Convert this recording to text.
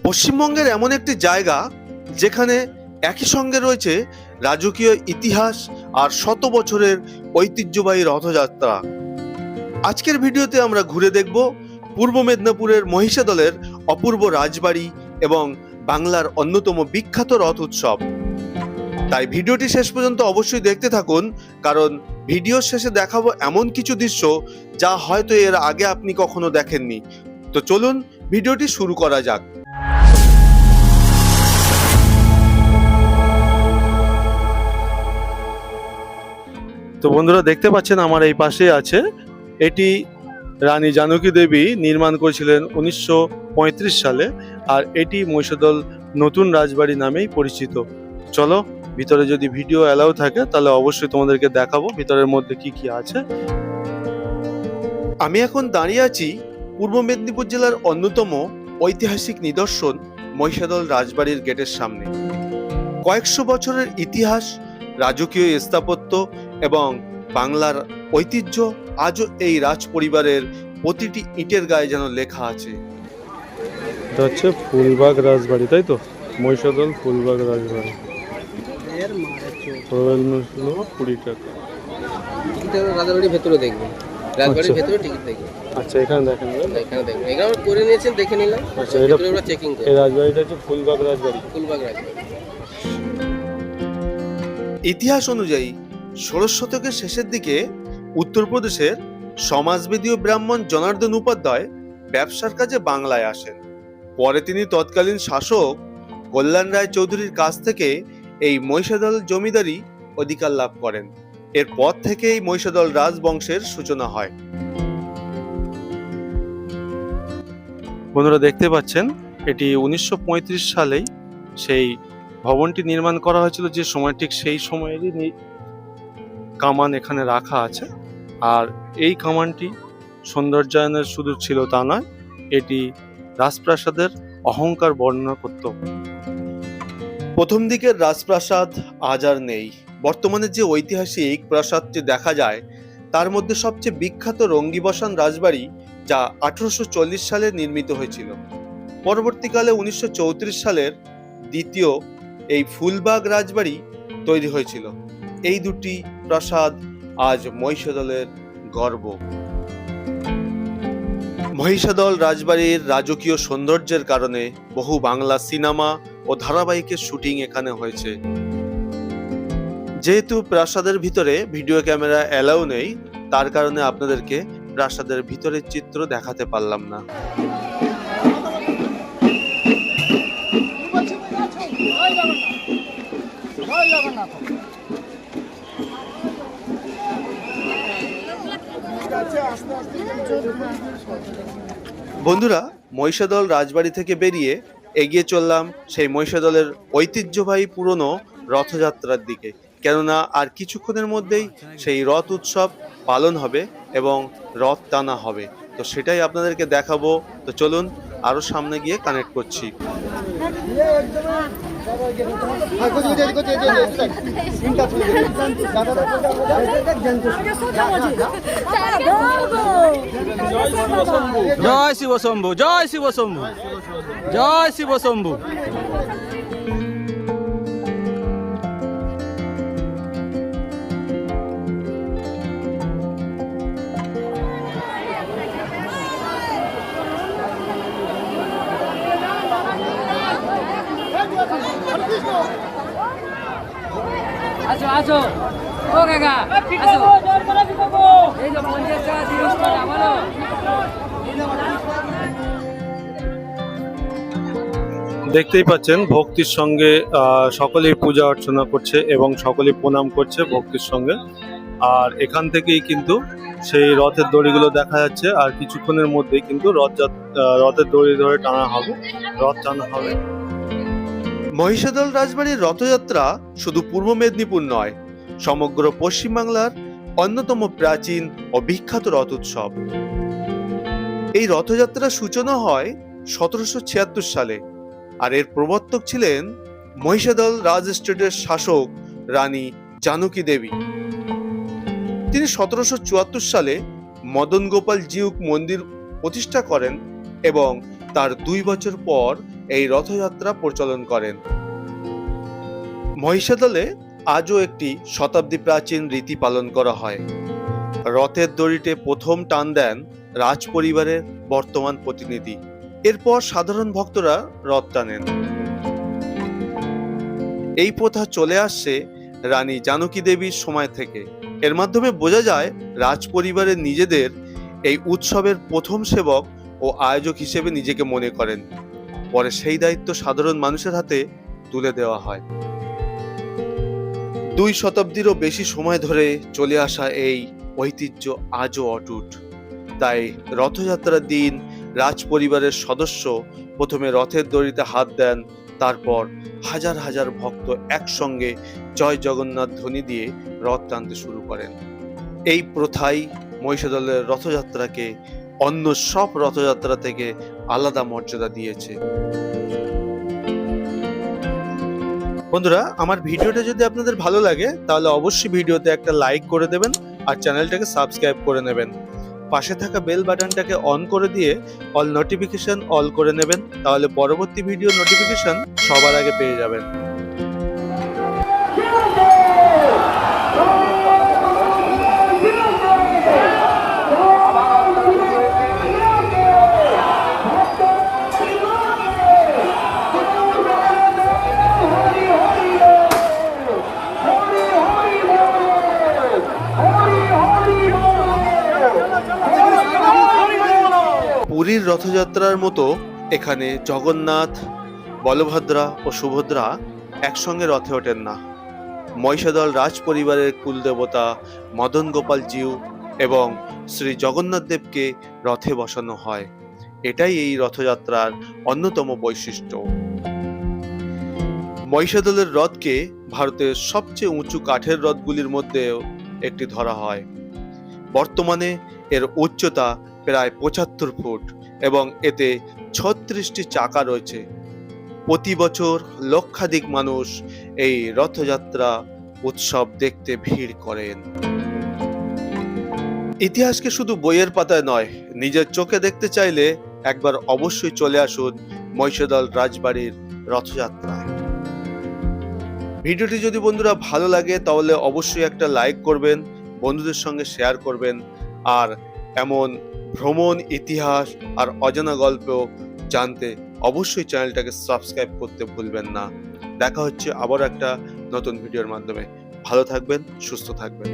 পশ্চিমবঙ্গের এমন একটি জায়গা যেখানে একই সঙ্গে রয়েছে রাজকীয় ইতিহাস আর শত বছরের ঐতিহ্যবাহী রথযাত্রা। আজকের ভিডিওতে আমরা ঘুরে দেখব পূর্ব মেদিনীপুরের মহিষাদলের অপূর্ব রাজবাড়ি এবং বাংলার অন্যতম বিখ্যাত রথ উৎসব। তাই ভিডিওটি শেষ পর্যন্ত অবশ্যই দেখতে থাকুন, কারণ ভিডিওর শেষে দেখাবো এমন কিছু দৃশ্য যা হয়তো এর আগে আপনি কখনো দেখেননি। তো চলুন ভিডিওটি শুরু করা যাক। তো বন্ধুরা, দেখতে পাচ্ছেন আমার এই পাশে আছে, এটি রানী জানকী দেবী নির্মাণ করেছিলেন 1935 সালে, আর এটি মহিষাদল নতুন রাজবাড়ি নামেই পরিচিত। চলো ভিতরে, যদি ভিডিও অ্যালাউ থাকে তাহলে অবশ্যই তোমাদেরকে দেখাবো ভিতরের মধ্যে কি কি আছে। আমি এখন দাঁড়িয়ে আছি পূর্ব মেদিনীপুর জেলার অন্যতম ঐতিহাসিক নিদর্শন মহিষাদল রাজবাড়ির গেটের সামনে। কয়েকশো বছরের ইতিহাস, রাজকীয় স্থাপত্য এবং বাংলার ঐতিহ্য আজও এই রাজ পরিবারের প্রতিটি ইটের গায়ে যেন লেখা আছে। এটা হচ্ছে ফুলবাগ রাজবাড়ি, তাই তো? মহিষাদল ফুলবাগ রাজবাড়ি। প্রবেশ মূল্য 20 টাকা। রাজবাড়ির ভেতরে দেখবেন, রাজবাড়ির ভেতরে টিকিট দেখবেন। আচ্ছা, এখানে দেখেন, এখানে দেখবেন, এখানে আমরা করে নিয়েছেন, দেখে নিলাম। আচ্ছা, এটা আমরা চেকিং করি। এই রাজবাড়িটা হচ্ছে ফুলবাগ রাজবাড়ি। ফুলবাগ রাজবাড়ি। ইতিহাস অনুযায়ী 16 শতকের শেষের দিকে উত্তরপ্রদেশের সমাজবেদীয় ব্রাহ্মণ জনার্দন উপাধ্যায় ব্যবসার কাজে বাংলায় আসেন। পরে তিনি তৎকালীন শাসক কল্যাণ রায় চৌধুরীর কাছ থেকে এই মহিষাদল জমিদারি অধিকার লাভ করেন। এরপর থেকেই মহিষাদল রাজবংশের সূচনা হয়। বন্ধুরা, দেখতে পাচ্ছেন এটি 1935 সালেই সেই ভবনটি নির্মাণ করা হয়েছিল, যে সময় ঠিক সেই সময়েরই কামান এখানে রাখা আছে। আর এই কামানটি সৌন্দর্যায়নের শুধু ছিল তা নয়, এটি রাজপ্রাসাদের অহংকার বর্ণনা করত। প্রথম দিকের রাজপ্রাসাদ আজ আর নেই। বর্তমানে যে ঐতিহাসিক প্রাসাদটি দেখা যায় তার মধ্যে সবচেয়ে বিখ্যাত রঙ্গিবসান রাজবাড়ি, যা 1840 সালে নির্মিত হয়েছিল। পরবর্তীকালে 1934 সালের দ্বিতীয় এই ফুলবাগ রাজবাড়ি তৈরি হয়েছিল। এই দুটি প্রাসাদ আজ মহিষাদলের গর্ব। মহিষাদল রাজবাড়ির রাজকীয় সৌন্দর্যের কারণে বহু বাংলা সিনেমা ও ধারাবাহিকের শুটিং এখানে হয়েছে। যেহেতু প্রাসাদের ভিতরে ভিডিও ক্যামেরা অ্যালাউ নেই, তার কারণে আপনাদেরকে প্রাসাদের ভিতরের চিত্র দেখাতে পারলাম না। বন্ধুরা, মহিষাদল রাজবাড়ি থেকে বেরিয়ে এগিয়ে চললাম সেই মহিষাদলের ঐতিহ্যবাহী পুরনো রথযাত্রার দিকে, কেননা আর কিছুক্ষণের মধ্যেই সেই রথ উৎসব পালন হবে এবং রথ টানা হবে। তো সেটাই আপনাদেরকে দেখাবো। তো চলুন আরো সামনে গিয়ে কানেক্ট করছি। জয় শিব শম্ভু, জয় শিব শম্ভু, জয় শিব শম্ভু। আসো আসো, ও কাকা আসো। এই যে 50 টাকা 30 টাকা বলো। দেখতেই পাচ্ছেন ভক্তির সঙ্গে সকলেই পূজা অর্চনা করছে এবং সকলেই প্রণাম করছে ভক্তির সঙ্গে। আর এখান থেকেই কিন্তু সেই রথের দড়িগুলো দেখা যাচ্ছে, আর কিছুক্ষণের মধ্যেই কিন্তু রথের দড়ি ধরে টানা হবে, রথ টানা হবে। মহিষাদল রাজবাড়ির রথযাত্রা শুধু পূর্ব মেদিনীপুর নয়, সমগ্র পশ্চিমবাংলার অন্যতম প্রাচীন ও বিখ্যাত রথ উৎসব। এই রথযাত্রার সূচনা হয় 1776 সালে, আর এর প্রবর্তক ছিলেন মহিষাদল রাজ এস্টেটের শাসক রানী জানকী দেবী। তিনি 1774 সালে মদন গোপাল জিউক মন্দির প্রতিষ্ঠা করেন এবং তার 2 বছর পর এই রথযাত্রা প্রচলন করেন। মহিষাদলে আজও একটি শতাব্দী প্রাচীন রীতি পালন করা হয়। রথের দড়িতে প্রথম টান দেন রাজ পরিবারের বর্তমান প্রতিনিধি, এরপর সাধারণ ভক্তরা রথ টানেন। এই প্রথা চলে আসছে রানী জানকী দেবীর সময় থেকে। এর মাধ্যমে বোঝা যায় রাজ পরিবারের নিজেদের এই উৎসবের প্রথম সেবক ও আয়োজক হিসেবে নিজেকে মনে করেন। পরে সেই দায়িত্ব সাধারণ মানুষের হাতে তুলে দেওয়া হয়। 2 শতাব্দীরও বেশি সময় ধরে চলে আসা এই ঐতিহ্য আজও অটুট। তাই রথযাত্রার দিন রাজ পরিবারের সদস্য প্রথমে রথের দড়িতে হাত দেন, তারপর হাজার হাজার ভক্ত একসঙ্গে জয় জগন্নাথ ধ্বনি দিয়ে রথ টানতে শুরু করেন। এই প্রথাই মহিষাদলের রথযাত্রাকে অন্য সব রথযাত্রা থেকে আলাদা মর্যাদা দিয়েছে। বন্ধুরা, আমার ভিডিওটা যদি আপনাদের ভালো লাগে তাহলে অবশ্যই ভিডিওতে একটা লাইক করে দেবেন আর চ্যানেলটাকে সাবস্ক্রাইব করে নেবেন। পাশে থাকা বেল বাটনটাকে অন করে দিয়ে অল নোটিফিকেশন অল করে নেবেন, তাহলে পরবর্তী ভিডিও নোটিফিকেশন সবার আগে পেয়ে যাবেন। পুরীর রথযাত্রার মতো এখানে জগন্নাথ, বলভদ্রা ও সুভদ্রা একসঙ্গে রথে ওঠেন না। মহিষাদল রাজ পরিবারের কুলদেবতা মদন গোপাল জিউ এবং শ্রী জগন্নাথ দেবকে রথে বসানো হয়। এটাই এই রথযাত্রার অন্যতম বৈশিষ্ট্য। মহিষাদলের রথকে ভারতের সবচেয়ে উঁচু কাঠের রথগুলির মধ্যেও একটি ধরা হয়। বর্তমানে এর উচ্চতা প্রায় 75 ফুট এবং এতে 36টি চাকা রয়েছে। প্রতি বছর লক্ষাধিক মানুষ এই রথযাত্রা উৎসব দেখতে ভিড় করেন। ইতিহাসকে শুধু বইয়ের পাতায় নয়, নিজের চোখে দেখতে চাইলে একবার অবশ্যই চলে আসুন মহিষাদল রাজবাড়ির রথযাত্রায়। ভিডিওটি যদি বন্ধুরা ভালো লাগে তাহলে অবশ্যই একটা লাইক করবেন, বন্ধুদের সঙ্গে শেয়ার করবেন, আর এমন ভ্রমণ, ইতিহাস আর অজানা গল্প জানতে অবশ্যই চ্যানেলটাকে সাবস্ক্রাইব করতে ভুলবেন না। দেখা হচ্ছে আবার একটা নতুন ভিডিওর মাধ্যমে। ভালো থাকবেন, সুস্থ থাকবেন।